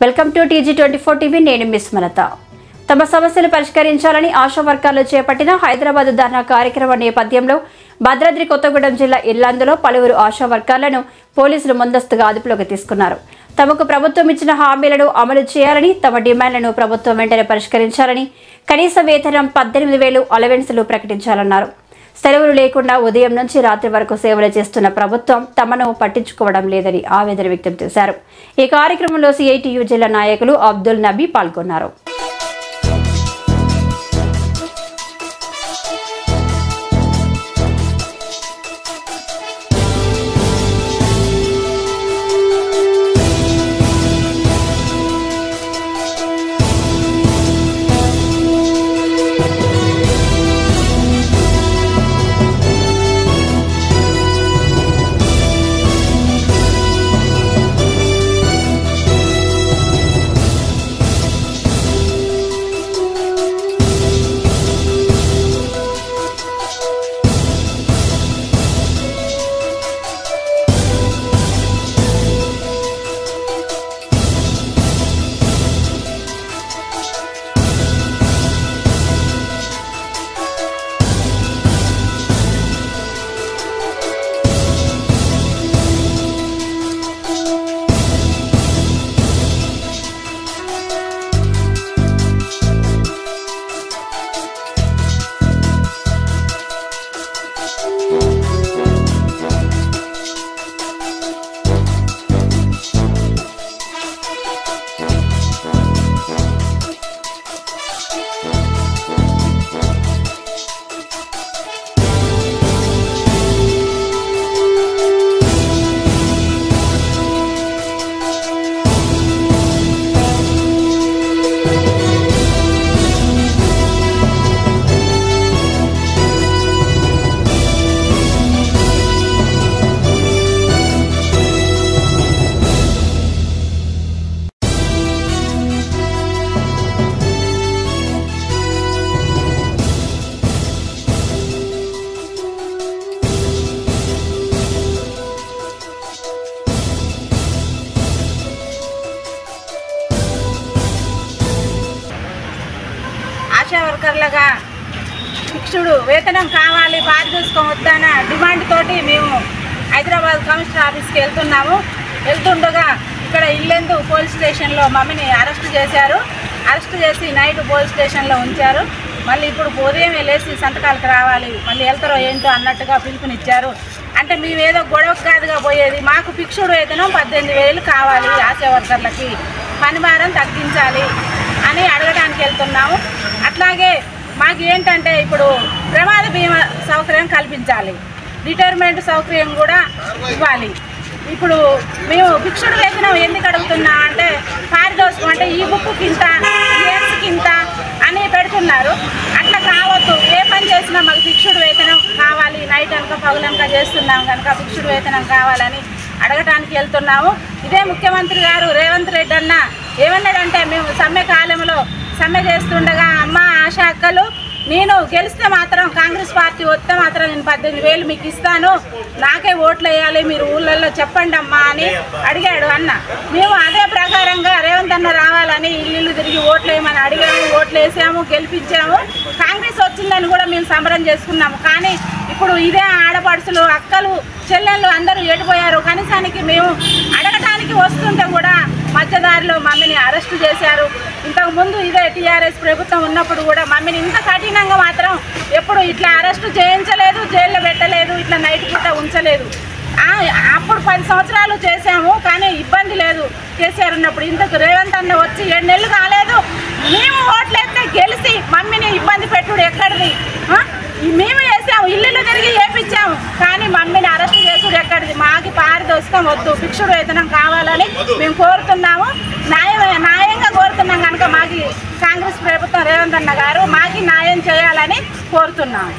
Welcome to TG24 TV. నేను miss మలత. తమ సమస్యలు పరిష్కరించాలని ఆశా వర్గాలు చేపట్టిన హైదరాబాద్ ధర్నా కార్యక్రమం నేపథ్యంలో భద్రాద్రి కొత్తగూడెం జిల్లా ఇల్లందులో పలువురు ఆశా వర్గాలను పోలీసులు ముందస్తుగా అదుపులోకి తీసుకున్నారు. తమకు ప్రభుత్వం ఇచ్చిన హామీలను అమలు చేయాలని, తమ డిమాండ్లను ప్రభుత్వం వెంటనే పరిష్కరించాలని, కనీస వేతనం 18,000 అలవెన్సులు ప్రకటించాలన్నారు. సెలవులు లేకుండా ఉదయం నుంచి రాత్రి వరకు సేవలు చేస్తున్న ప్రభుత్వం తమను పట్టించుకోవడం లేదని ఆవేదన వ్యక్తం చేశారు. ఈ కార్యక్రమంలో CITU జిల్లా నాయకులు అబ్దుల్ నబీ పాల్గొన్నారు. ఆశా వర్కర్లుగా ఫిక్స్డ్ వేతనం కావాలి, పారితోషికం వద్దన్న డిమాండ్ తోటి మేము హైదరాబాద్ కమిషనర్ ఆఫీస్కి వెళ్తుండగా ఇక్కడ ఇల్లెందు పోలీస్ స్టేషన్లో మమ్మీని అరెస్ట్ చేశారు. అరెస్ట్ చేసి నైట్ పోలీస్ స్టేషన్లో ఉంచారు. మళ్ళీ ఇప్పుడు ఉదయం లేచి సంతకాలకు రావాలి, మళ్ళీ వెళ్తారో ఏంటో అన్నట్టుగా పిలుపునిచ్చారు. అంటే మేము ఏదో గొడవ కాదుగా పోయేది, మాకు ఫిక్స్డ్ వేతనం 18,000 కావాలి, ఆశా వర్కర్లకి పని భారం తగ్గించాలి అని అడగడానికి వెళ్తున్నాము. అట్లాగే మాకు ఏంటంటే ఇప్పుడు ప్రమాద బీమా సౌకర్యం కల్పించాలి, రిటైర్మెంట్ సౌకర్యం కూడా ఇవ్వాలి. ఇప్పుడు మేము ఫిక్స్డ్ వేతనం ఎందుకు అడుగుతున్నా అంటే పారితోషికం అంటే ఈ బుక్కి ఇంత, ఈ ఎయిడ్స్కి ఇంత అని పెడుతున్నారు. అట్లా కావద్దు, ఏ పని చేసినా మాకు ఫిక్స్డ్ వేతనం కావాలి, నైట్ అనక పగులనక చేస్తున్నాం కనుక ఫిక్స్డ్ వేతనం కావాలని అడగటానికి వెళ్తున్నాము. ఇదే ముఖ్యమంత్రి గారు రేవంత్ రెడ్డి అన్న ఏమన్నాడంటే, మేము సమ్మె కాలంలో సమ్మె చేస్తుండగా అమ్మ ఆశా అక్కలు నేను గెలిస్తే మాత్రం కాంగ్రెస్ పార్టీ వస్తే మాత్రం నేను 18,000 మీకు ఇస్తాను, నాకే ఓట్లు వేయాలి, మీరు ఊళ్ళల్లో చెప్పండి అమ్మా అని అడిగాడు అన్న. మేము అదే ప్రకారంగా రేవంత్ అన్న రావాలని ఇల్లు తిరిగి ఓట్లు వేయమని అడిగాము, ఓట్లు వేసాము, గెలిపించాము. కాంగ్రెస్ వచ్చిందని కూడా మేము సంబరం చేసుకున్నాము. కానీ ఇప్పుడు ఇదే ఆడపడుచులు అక్కలు చెల్లెళ్ళు అందరూ ఎడిపోయారు. కనీసానికి మేము అడగటానికి వస్తుంటే కూడా మధ్యదారిలో మమ్మీని అరెస్టు చేశారు. ఇంతకుముందు ఇదే TRS ప్రభుత్వం ఉన్నప్పుడు కూడా మమ్మీని ఇంత కఠినంగా మాత్రం ఎప్పుడు ఇట్లా అరెస్టు చేయించలేదు, జైల్లో పెట్టలేదు, ఇట్లా నైట్ పూట ఉంచలేదు. అప్పుడు 10 సంవత్సరాలు చేసాము, కానీ ఇబ్బంది లేదు కేసీఆర్ ఉన్నప్పుడు. ఇంతకు రేవంత్ అన్న వచ్చి 7 నెలలు కాలేదు, మేము ఓట్లేస్తే గెలిచి మమ్మీని ఇబ్బంది పెట్టుడు ఎక్కడిది? మేము వేసాము, ఇల్లు తిరిగి వేపించాము, కానీ మమ్మీని అరెస్ట్ చేసుడు ఎక్కడిది? మాకు పారితోషికం వద్దు, ఫిక్స్డ్ వేతనం కావాలని మేము కోరుతున్నాము. న్యాయంగా కోరుతున్నాం కనుక మాకు కాంగ్రెస్ ప్రభుత్వం రేవంత్ అన్న గారు మాకు న్యాయం చేయాలని కోరుతున్నాము.